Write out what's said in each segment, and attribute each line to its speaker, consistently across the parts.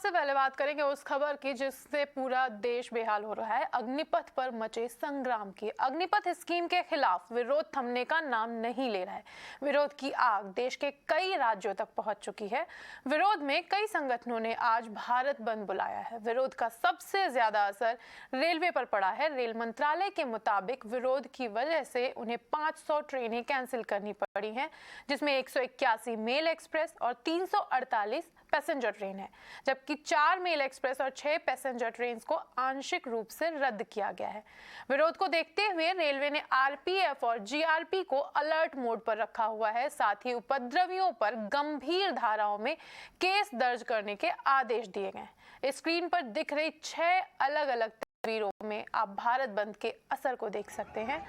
Speaker 1: सबसे पहले बात करेंगे उस खबर की जिससे पूरा देश बेहाल हो रहा है। अग्निपथ पर मचे संग्राम की। अग्निपथ स्कीम के खिलाफ विरोध थमने का नाम नहीं ले रहा है। विरोध की आग देश के कई राज्यों तक पहुंच चुकी है। विरोध में कई संगठनों ने आज भारत बंद बुलाया है। विरोध का सबसे ज्यादा असर रेलवे पर पड़ा है। रेल मंत्रालय के मुताबिक विरोध की वजह से उन्हें 500 ट्रेनें कैंसिल करनी पड़ी हैं, जिसमें 181 मेल एक्सप्रेस और 348 पैसेंजर ट्रेन है, जबकि 4 मेल एक्सप्रेस और 6 पैसेंजर ट्रेन को आंशिक रूप से रद्द किया गया है। विरोध को देखते हुए रेलवे ने आरपीएफ और जीआरपी को अलर्ट मोड पर रखा हुआ है। साथ ही उपद्रवियों पर गंभीर धाराओं में केस दर्ज करने के आदेश दिए गए हैं। स्क्रीन पर दिख रही 6 अलग-अलग तस्वीरों में आप भारत बंद के असर को देख सकते हैं।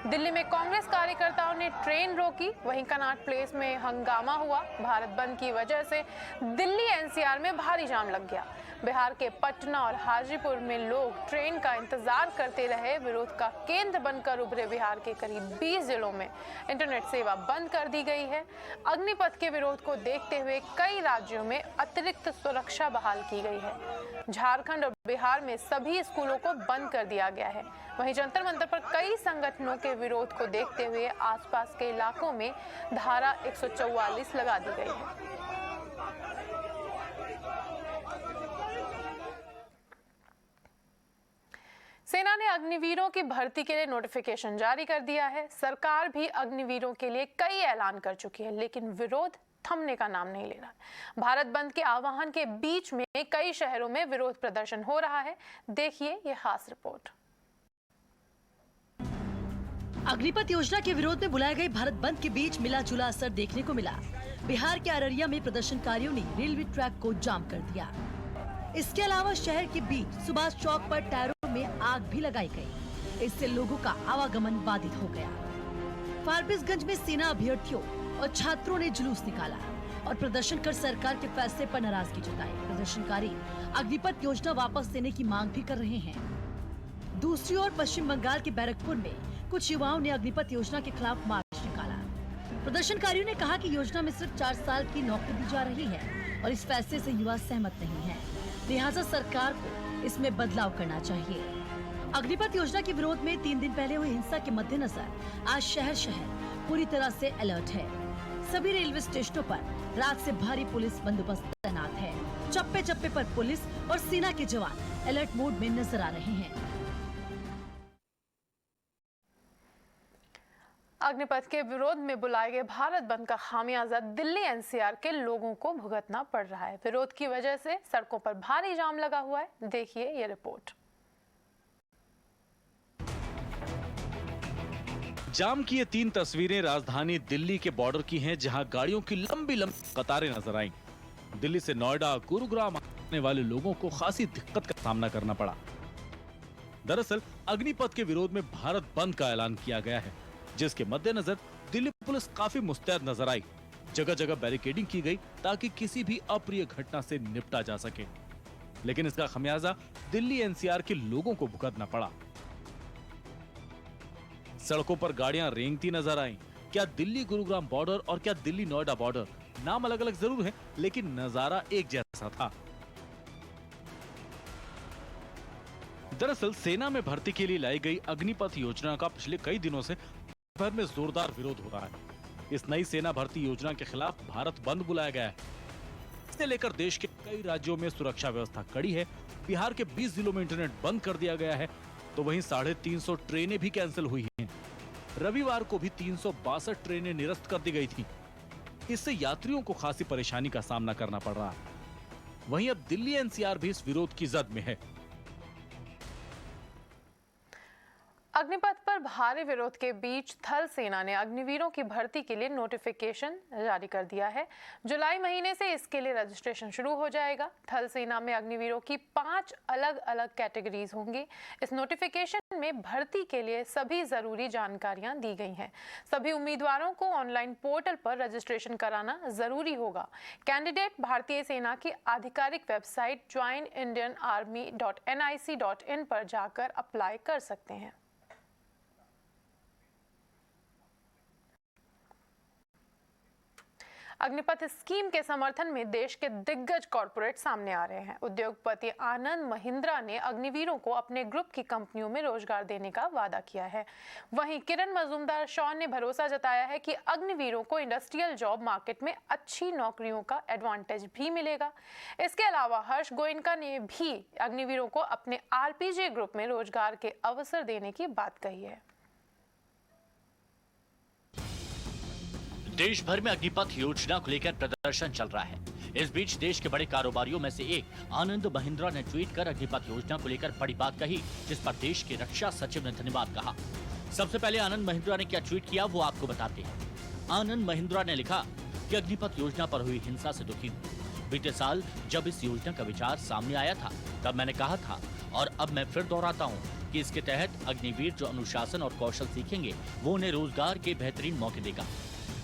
Speaker 1: दिल्ली में कांग्रेस कार्यकर्ताओं ने ट्रेन रोकी, वहीं कनॉट प्लेस में हंगामा हुआ। भारत बंद की वजह से दिल्ली एनसीआर में भारी जाम लग गया। बिहार के पटना और हाजीपुर में लोग ट्रेन का इंतजार करते रहे। विरोध का केंद्र बनकर उभरे बिहार के करीब 20 जिलों में इंटरनेट सेवा बंद कर दी गई है। अग्निपथ के विरोध को देखते हुए कई राज्यों में अतिरिक्त सुरक्षा बहाल की गई है। झारखंड और बिहार में सभी स्कूलों को बंद कर दिया गया है। वहीं जंतर मंतर पर कई संगठनों के विरोध को देखते हुए आसपास के इलाकों में धारा 144 लगा दी गई है। सेना ने अग्निवीरों की भर्ती के लिए नोटिफिकेशन जारी कर दिया है। सरकार भी अग्निवीरों के लिए कई ऐलान कर चुकी है, लेकिन विरोध थमने का नाम नहीं ले रहा। भारत बंद के आह्वान के बीच में कई शहरों में विरोध प्रदर्शन हो रहा है। देखिए ये खास रिपोर्ट।
Speaker 2: अग्निपथ योजना के विरोध में बुलाए गए भारत बंद के बीच मिला जुला असर देखने को मिला। बिहार के अररिया में प्रदर्शनकारियों ने रेलवे ट्रैक को जाम कर दिया। इसके अलावा शहर के बीच सुभाष चौक पर टायरों में आग भी लगाई गई। इससे लोगों का आवागमन बाधित हो गया। फारबिसगंज में सेना अभ्यर्थियों और छात्रों ने जुलूस निकाला और प्रदर्शन कर सरकार के फैसले पर नाराजगी जताई। प्रदर्शनकारी अग्निपथ योजना वापस लेने की मांग भी कर रहे हैं। दूसरी ओर पश्चिम बंगाल के बैरकपुर में कुछ युवाओं ने अग्निपथ योजना के खिलाफ मार्च निकाला। प्रदर्शनकारियों ने कहा कि योजना में सिर्फ 4 साल की नौकरी दी जा रही है और इस फैसले से युवा सहमत नहीं है, लिहाजा सरकार को इसमें बदलाव करना चाहिए। अग्निपथ योजना के विरोध में 3 दिन पहले हुई हिंसा के मद्देनजर आज शहर पूरी तरह से अलर्ट है। सभी रेलवे स्टेशनों पर रात से भारी पुलिस बंदोबस्त तैनात है। चप्पे चप्पे पर पुलिस और सेना के जवान अलर्ट मोड में नजर आ रहे हैं।
Speaker 1: अग्निपथ के विरोध में बुलाए गए भारत बंद का खामियाजा दिल्ली एनसीआर के लोगों को भुगतना पड़ रहा है। विरोध की वजह से सड़कों पर भारी जाम लगा हुआ है। देखिए ये रिपोर्ट।
Speaker 3: जाम की ये 3 तस्वीरें राजधानी दिल्ली के बॉर्डर की हैं, जहां गाड़ियों की लंबी कतारें नजर आईं। दिल्ली से नोएडा, गुरुग्राम आने वाले लोगों को खासी दिक्कत का सामना करना पड़ा। दरअसल अग्निपथ के विरोध में भारत बंद का ऐलान किया गया है, जिसके मद्देनजर दिल्ली पुलिस काफी मुस्तैद नजर आई। जगह जगह बैरिकेडिंग की गई ताकि किसी भी अप्रिय घटना से निपटा जा सके, लेकिन इसका खमियाजा दिल्ली एनसीआर के लोगों को भुगतना पड़ा। सड़कों पर गाड़ियां रेंगती नजर आईं। क्या दिल्ली गुरुग्राम बॉर्डर और क्या दिल्ली नोएडा बॉर्डर, नाम अलग अलग जरूर है, लेकिन नजारा एक जैसा था। दरअसल सेना में भर्ती के लिए लाई गई अग्निपथ योजना का पिछले कई दिनों से भर में जोरदार विरोध हो रहा है। इस नई सेना भर्ती योजना के खिलाफ भारत बंद बुलाया गया है। इसे लेकर देश के कई राज्यों में सुरक्षा व्यवस्था कड़ी है। बिहार के 20 जिलों में इंटरनेट बंद कर दिया गया है, तो वहीं 350 ट्रेनें भी कैंसिल हुई हैं। रविवार को भी 362 ट्रेनें निरस्त कर दी गई थी। इससे यात्रियों को खासी परेशानी का सामना करना पड़ रहा है। वहीं अब दिल्ली एनसीआर भी इस विरोध की जद में है।
Speaker 1: अग्निपथ पर भारी विरोध के बीच थल सेना ने अग्निवीरों की भर्ती के लिए नोटिफिकेशन जारी कर दिया है। जुलाई महीने से इसके लिए रजिस्ट्रेशन शुरू हो जाएगा। थल सेना में अग्निवीरों की 5 अलग अलग कैटेगरीज होंगी। इस नोटिफिकेशन में भर्ती के लिए सभी जरूरी जानकारियां दी गई हैं। सभी उम्मीदवारों को ऑनलाइन पोर्टल पर रजिस्ट्रेशन कराना जरूरी होगा। कैंडिडेट भारतीय सेना की आधिकारिक वेबसाइट joinindianarmy.nic.in पर जाकर अप्लाई कर सकते हैं। अग्निपथ स्कीम के समर्थन में देश के दिग्गज कॉरपोरेट सामने आ रहे हैं। उद्योगपति आनंद महिंद्रा ने अग्निवीरों को अपने ग्रुप की कंपनियों में रोजगार देने का वादा किया है। वहीं किरण मजूमदार शॉ ने भरोसा जताया है कि अग्निवीरों को इंडस्ट्रियल जॉब मार्केट में अच्छी नौकरियों का एडवांटेज भी मिलेगा। इसके अलावा हर्ष गोयनका ने भी अग्निवीरों को अपने आरपीजे ग्रुप में रोजगार के अवसर देने की बात कही है।
Speaker 4: देश भर में अग्निपथ योजना को लेकर प्रदर्शन चल रहा है। इस बीच देश के बड़े कारोबारियों में से एक आनंद महिंद्रा ने ट्वीट कर अग्निपथ योजना को लेकर बड़ी बात कही, जिस पर देश के रक्षा सचिव ने धन्यवाद कहा। सबसे पहले आनंद महिंद्रा ने क्या ट्वीट किया वो आपको बताते हैं। आनंद महिंद्रा ने लिखा कि अग्निपथ योजना पर हुई हिंसा से दुखी हूँ। बीते साल जब इस योजना का विचार सामने आया था तब मैंने कहा था, और अब मैं फिर दोहराता हूँ कि इसके तहत अग्निवीर जो अनुशासन और कौशल सीखेंगे वो उन्हें रोजगार के बेहतरीन मौके देगा।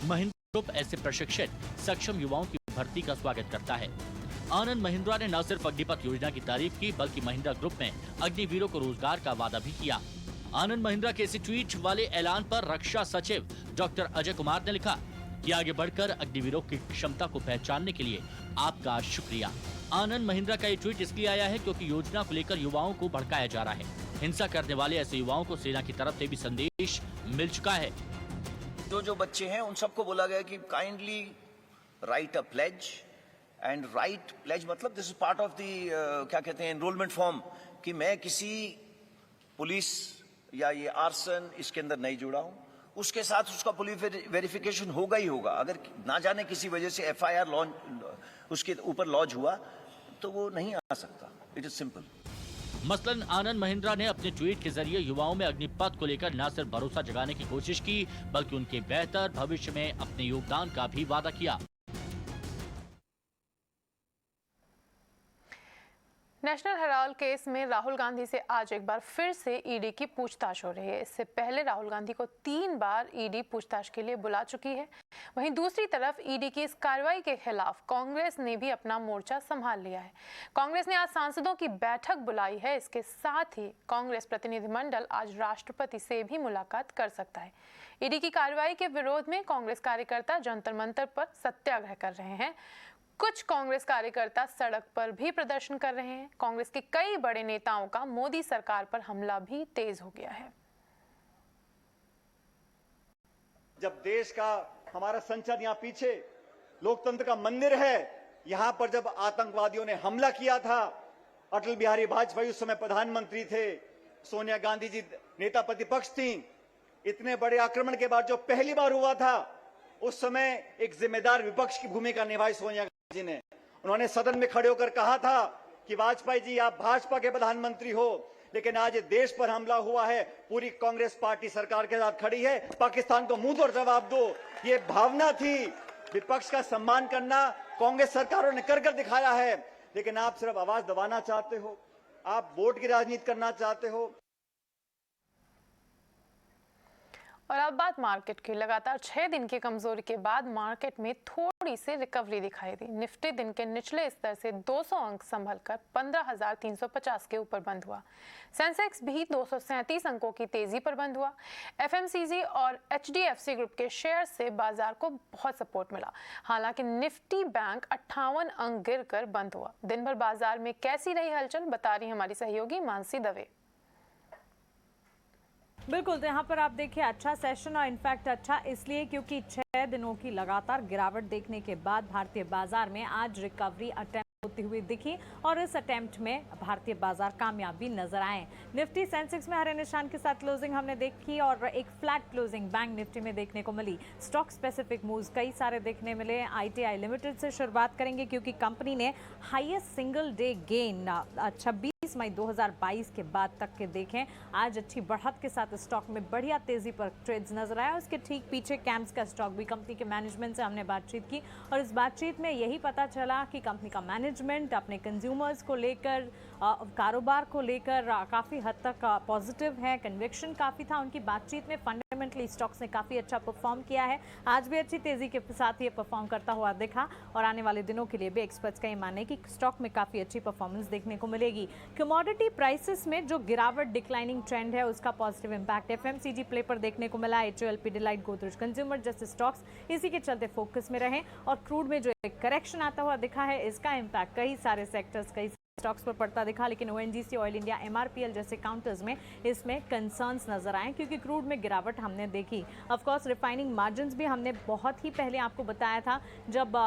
Speaker 4: महिंद्रा ग्रुप ऐसे प्रशिक्षित सक्षम युवाओं की भर्ती का स्वागत करता है। आनंद महिंद्रा ने न सिर्फ अग्निपथ योजना की तारीफ की बल्कि महिंद्रा ग्रुप में अग्निवीरों को रोजगार का वादा भी किया। आनंद महिंद्रा के इसी ट्वीट वाले ऐलान पर रक्षा सचिव डॉक्टर अजय कुमार ने लिखा कि आगे बढ़कर अग्निवीरों की क्षमता को पहचानने के लिए आपका शुक्रिया। आनंद महिंद्रा का ये ट्वीट इसलिए आया है क्योंकि योजना को लेकर युवाओं को भड़काया जा रहा है। हिंसा करने वाले ऐसे युवाओं को सेना की तरफ से भी संदेश मिल चुका है।
Speaker 5: जो बच्चे हैं उन सबको बोला गया कि kindly write a pledge and write pledge मतलब this is part of the क्या कहते हैं एनरोलमेंट फॉर्म, कि मैं किसी पुलिस या ये आर्सन इसके अंदर नहीं जुड़ा हूं। उसके साथ उसका पुलिस वेरिफिकेशन होगा ही होगा। अगर ना जाने किसी वजह से एफआईआर लॉन्च उसके ऊपर लॉन्च हुआ तो वो नहीं आ सकता। It is simple.
Speaker 4: मसलन आनंद महिंद्रा ने अपने ट्वीट के जरिए युवाओं में अग्निपथ को लेकर न सिर्फ भरोसा जगाने की कोशिश की बल्कि उनके बेहतर भविष्य में अपने योगदान का भी वादा किया।
Speaker 1: नेशनल हेराल्ड केस में राहुल गांधी से आज एक बार फिर से ईडी की पूछताछ हो रही है। इससे पहले राहुल गांधी को 3 बार ईडी पूछताछ के लिए बुला चुकी है। वहीं दूसरी तरफ ईडी की इस कार्रवाई के खिलाफ कांग्रेस ने भी अपना मोर्चा संभाल लिया है। कांग्रेस ने आज सांसदों की बैठक बुलाई है। इसके साथ ही कांग्रेस प्रतिनिधिमंडल आज राष्ट्रपति से भी मुलाकात कर सकता है। ईडी की कार्रवाई के विरोध में कांग्रेस कार्यकर्ता जंतर मंतर पर सत्याग्रह कर रहे हैं। कुछ कांग्रेस कार्यकर्ता सड़क पर भी प्रदर्शन कर रहे हैं। कांग्रेस के कई बड़े नेताओं का मोदी सरकार पर हमला भी तेज हो गया है।
Speaker 6: जब देश का हमारा संसद यहाँ पीछे लोकतंत्र का मंदिर है, यहाँ पर जब आतंकवादियों ने हमला किया था, अटल बिहारी वाजपेयी उस समय प्रधानमंत्री थे, सोनिया गांधी जी नेता प्रतिपक्ष थी। इतने बड़े आक्रमण के बाद जो पहली बार हुआ था उस समय एक जिम्मेदार विपक्ष की भूमिका निभाई सोनिया जी ने। उन्होंने सदन में खड़े होकर कहा था कि वाजपेयी जी आप भाजपा के प्रधानमंत्री हो, लेकिन आज देश पर हमला हुआ है, पूरी कांग्रेस पार्टी सरकार के साथ खड़ी है, पाकिस्तान को मुंह तोड़ जवाब दो। ये भावना थी, विपक्ष का सम्मान करना कांग्रेस सरकारों ने कर दिखाया है। लेकिन आप सिर्फ आवाज दबाना चाहते हो, आप वोट की राजनीति करना चाहते हो।
Speaker 1: और अब बात मार्केट की। लगातार 6 दिन की कमजोरी के बाद मार्केट में थोड़ी सी रिकवरी दिखाई दी। निफ्टी दिन के निचले स्तर से 200 अंक संभलकर 15,350 के ऊपर बंद हुआ। सेंसेक्स भी 237 अंकों की तेजी पर बंद हुआ। एफएमसीजी और एचडीएफसी ग्रुप के शेयर से बाजार को बहुत सपोर्ट मिला। हालांकि निफ्टी बैंक 58 अंक गिरकर बंद हुआ। दिन भर बाजार में कैसी रही हलचल, बता रही हमारी सहयोगी मानसी दवे।
Speaker 7: बिल्कुल, तो यहाँ पर आप देखिए अच्छा सेशन, और इनफैक्ट अच्छा इसलिए क्योंकि 6 दिनों की लगातार गिरावट देखने के बाद भारतीय बाजार में आज रिकवरी अटेम्प्ट होती हुई दिखी और इस अटेम्प्ट में भारतीय बाजार कामयाबी नजर आए। निफ्टी सेंसेक्स में हरे निशान के साथ क्लोजिंग हमने देखी और एक फ्लैट क्लोजिंग बैंक निफ्टी में देखने को मिली। स्टॉक स्पेसिफिक मूव्स कई सारे देखने मिले। आईटीआई लिमिटेड से शुरुआत करेंगे क्योंकि कंपनी ने हाईएस्ट सिंगल डे गेन 26 मई 2022 के बाद तक के देखें। आज अच्छी बढ़त के साथ स्टॉक में बढ़िया तेजी पर ट्रेड्स नजर आया। उसके ठीक पीछे कैम्स का स्टॉक भी, कंपनी के मैनेजमेंट से हमने बातचीत की और इस बातचीत में यही पता चला कि कंपनी का मैनेजमेंट अपने कंज्यूमर्स को लेकर, कारोबार को लेकर काफ़ी हद तक पॉजिटिव है। कन्विक्शन काफ़ी था उनकी बातचीत में। फंड फंडामेंटली स्टॉक्स ने काफ़ी अच्छा परफॉर्म किया है, आज भी अच्छी तेज़ी के साथ ये परफॉर्म करता हुआ दिखा और आने वाले दिनों के लिए भी एक्सपर्ट्स का ये मानना है कि स्टॉक में काफ़ी अच्छी परफॉर्मेंस देखने को मिलेगी। कमोडिटी प्राइसेस में जो गिरावट डिक्लाइनिंग ट्रेंड है उसका पॉजिटिव इंपैक्ट एफएमसीजी प्ले पर देखने को मिला। HOL, Pidilite, गोदरेज कंज्यूमर जैसे स्टॉक्स इसी के चलते फोकस में रहे और क्रूड में जो एक करेक्शन आता हुआ दिखा है इसका इम्पैक्ट कई सारे सेक्टर्स, कई स्टॉक्स पर पड़ता दिखा, लेकिन ONGC, ऑयल इंडिया, MRPL जैसे काउंटर्स में इसमें कंसर्न्स नजर आए क्योंकि क्रूड में गिरावट हमने देखी। ऑफ कोर्स रिफाइनिंग मार्जिन्स भी हमने बहुत ही पहले आपको बताया था जब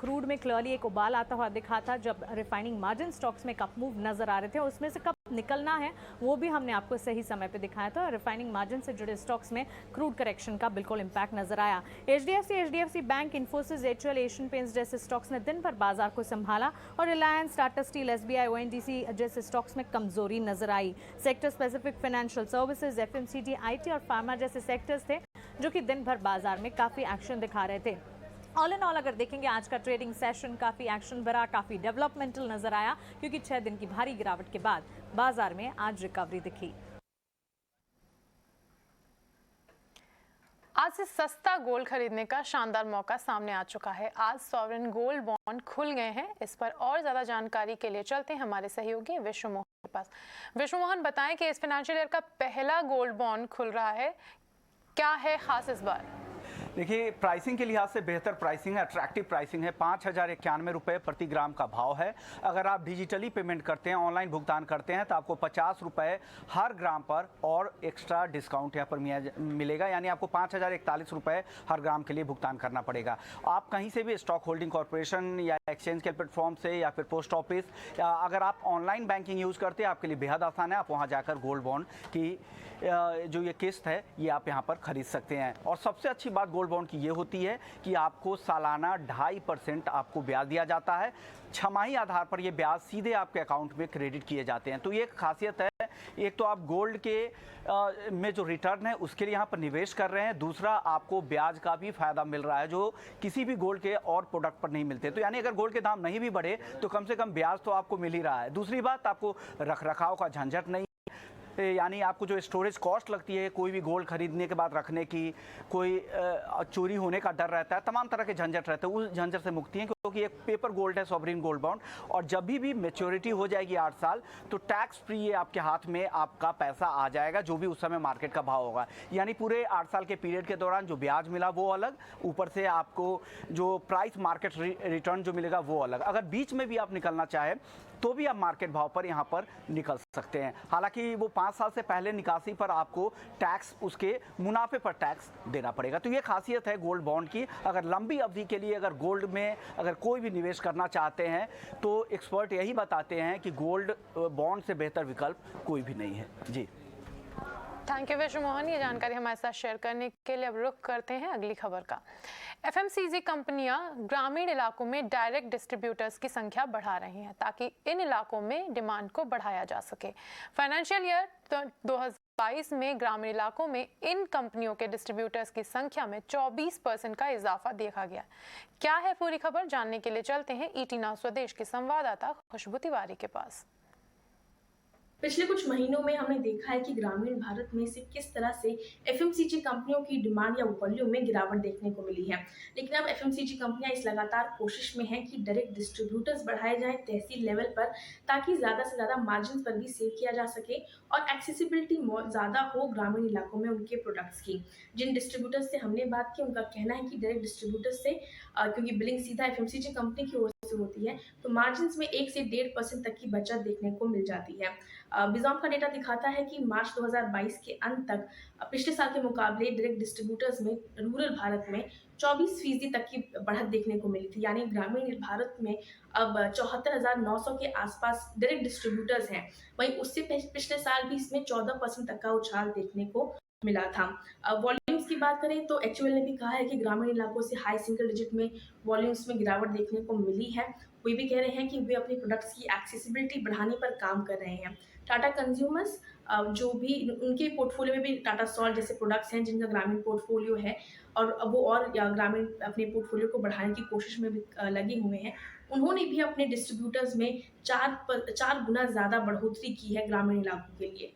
Speaker 7: क्रूड में क्लियरली एक उबाल आता हुआ दिखा था, जब रिफाइनिंग मार्जिन स्टॉक्स में कप मूव नजर आ रहे थे, उसमें से कब निकलना है वो भी हमने आपको सही समय पे दिखाया था। रिफाइनिंग मार्जिन से जुड़े स्टॉक्स में क्रूड करेक्शन का बिल्कुल इंपैक्ट नजर आया। HDFC bank, Infosys, HUL, Asian Paints जैसे स्टॉक्स ने दिन भर बाजार को संभाला और Reliance, Tata Steel, SBI, ONGC जैसे स्टॉक्स में कमजोरी नजर आई। Sector specific financial services, FMCG, IT और फार्मा जैसे सेक्टर्स थे जो कि दिन भर बाजार में काफी एक्शन दिखा रहे थे। ऑल इन ऑल अगर देखेंगे आज का ट्रेडिंग सेशन काफ़ी एक्शन भरा, काफ़ी डेवलपमेंटल नजर आया क्योंकि 6 दिन की भारी गिरावट के बाद बाजार में आज रिकवरी दिखी।
Speaker 1: आज से सस्ता गोल्ड खरीदने का शानदार मौका सामने आ चुका है। आज सॉवरेन गोल्ड बॉन्ड खुल गए हैं। इस पर और ज्यादा जानकारी के लिए चलते हैं हमारे सहयोगी विश्व मोहन के पास। विश्व मोहन, बताएं कि इस फाइनेंशियल ईयर का पहला गोल्ड बॉन्ड खुल रहा है, क्या है खास इस बार?
Speaker 8: देखिए, प्राइसिंग के लिहाज से बेहतर प्राइसिंग है, अट्रैक्टिव प्राइसिंग है। 5,091 रुपये प्रति ग्राम का भाव है। अगर आप डिजिटली पेमेंट करते हैं, ऑनलाइन भुगतान करते हैं तो आपको 50 रुपये हर ग्राम पर और एक्स्ट्रा डिस्काउंट यहाँ पर मिलेगा, यानी आपको 5,041 रुपये हर ग्राम के लिए भुगतान करना पड़ेगा। आप कहीं से भी स्टॉक होल्डिंग कॉर्पोरेशन या एक्सचेंज के प्लेटफॉर्म से या फिर पोस्ट ऑफिस, या अगर आप ऑनलाइन बैंकिंग यूज़ करते हैं आपके लिए बेहद आसान है। आप वहाँ जाकर गोल्ड बॉन्ड की जो ये किस्त है ये आप यहाँ पर खरीद सकते हैं। और सबसे अच्छी बात गोल्ड बॉन्ड की ये होती है कि आपको सालाना 2.5% आपको ब्याज दिया जाता है। छमाही आधार पर ये ब्याज सीधे आपके अकाउंट में क्रेडिट किए जाते हैं। तो ये एक खासियत है, एक तो आप गोल्ड के में जो रिटर्न है उसके लिए यहाँ पर निवेश कर रहे हैं, दूसरा आपको ब्याज का भी फायदा मिल रहा है जो किसी भी गोल्ड के और प्रोडक्ट पर नहीं मिलते। तो यानी अगर गोल्ड के दाम नहीं भी बढ़े तो कम से कम ब्याज तो आपको मिल ही रहा है। दूसरी बात, आपको रखरखाव का झंझट नहीं, यानी आपको जो स्टोरेज कॉस्ट लगती है कोई भी गोल्ड खरीदने के बाद रखने की, कोई चोरी होने का डर रहता है, तमाम तरह के झंझट रहते हैं, उस झंझट से मुक्ति है क्योंकि एक पेपर गोल्ड है, सॉवरेन गोल्ड बॉन्ड। और जब भी मैच्योरिटी हो जाएगी 8 साल तो टैक्स फ्री ये आपके हाथ में आपका पैसा आ जाएगा, जो भी उस समय मार्केट का भाव होगा। यानी पूरे 8 साल के पीरियड के दौरान जो ब्याज मिला वो अलग, ऊपर से आपको जो प्राइस मार्केट रिटर्न जो मिलेगा वो अलग। अगर बीच में भी आप निकलना चाहें तो भी आप मार्केट भाव पर यहाँ पर निकल सकते हैं। हालांकि वो 5 साल से पहले निकासी पर आपको टैक्स, उसके मुनाफे पर टैक्स देना पड़ेगा। तो ये खासियत है गोल्ड बॉन्ड की। अगर लंबी अवधि के लिए अगर गोल्ड में अगर कोई भी निवेश करना चाहते हैं तो एक्सपर्ट यही बताते हैं कि गोल्ड बॉन्ड से बेहतर विकल्प कोई भी नहीं है। जी,
Speaker 1: थैंक यू विश्व मोहन, ये जानकारी हमारे साथ शेयर करने के लिए। अब रुख करते हैं अगली खबर का। FMCG कंपनियां ग्रामीण इलाकों में डायरेक्ट डिस्ट्रीब्यूटर्स की संख्या बढ़ा रही हैं ताकि इन इलाकों में डिमांड को बढ़ाया जा सके। फाइनेंशियल ईयर 2022 में ग्रामीण इलाकों में इन कंपनियों के डिस्ट्रीब्यूटर्स की संख्या में 24% का इजाफा देखा गया। क्या है पूरी खबर, जानने के लिए चलते हैं ET नाउ स्वदेश की संवाददाता खुशबू तिवारी के पास।
Speaker 9: पिछले कुछ महीनों में हमने देखा है कि ग्रामीण भारत में से किस तरह से FMCG कंपनियों की डिमांड या वॉल्यूम में गिरावट देखने को मिली है। लेकिन अब FMCG कंपनियां इस लगातार कोशिश में हैं कि डायरेक्ट डिस्ट्रीब्यूटर्स बढ़ाए जाएं तहसील लेवल पर, ताकि ज़्यादा से ज़्यादा मार्जिन पर भी सेव किया जा सके और एक्सेसिबिलिटी ज़्यादा हो ग्रामीण इलाकों में उनके प्रोडक्ट्स की। जिन डिस्ट्रीब्यूटर्स से हमने बात की उनका कहना है कि डायरेक्ट डिस्ट्रीब्यूटर्स से क्योंकि बिलिंग सीधा FMCG कंपनी की ओर से होती है तो मार्जिन में 1 से 1.5% तक की बचत देखने को मिल जाती है। बिजॉम का डेटा दिखाता है कि मार्च 2022 के अंत तक पिछले साल के मुकाबले डायरेक्ट डिस्ट्रीब्यूटर्स में रूरल भारत में 24% तक की बढ़त देखने को मिली थी। यानी ग्रामीण भारत में अब 74,900 के आसपास डायरेक्ट डिस्ट्रीब्यूटर्स हैं। वहीं उससे पिछले साल भी इसमें 14% तक का उछाल देखने को मिला था। वॉल्यूम्स की बात करें तो HUL ने भी कहा है कि ग्रामीण इलाकों से हाई सिंगल डिजिट में वॉल्यूम्स में गिरावट देखने को मिली है। वे भी कह रहे हैं कि वे अपने प्रोडक्ट्स की एक्सेसिबिलिटी बढ़ाने पर काम कर रहे हैं। टाटा कंज्यूमर्स जो भी उनके पोर्टफोलियो में भी टाटा सॉल्ट जैसे प्रोडक्ट्स हैं जिनका ग्रामीण पोर्टफोलियो है और वो और ग्रामीण अपने पोर्टफोलियो को बढ़ाने की कोशिश में भी लगे हुए हैं। उन्होंने भी अपने डिस्ट्रीब्यूटर्स में 4 गुना ज़्यादा बढ़ोतरी की है ग्रामीण इलाकों के लिए।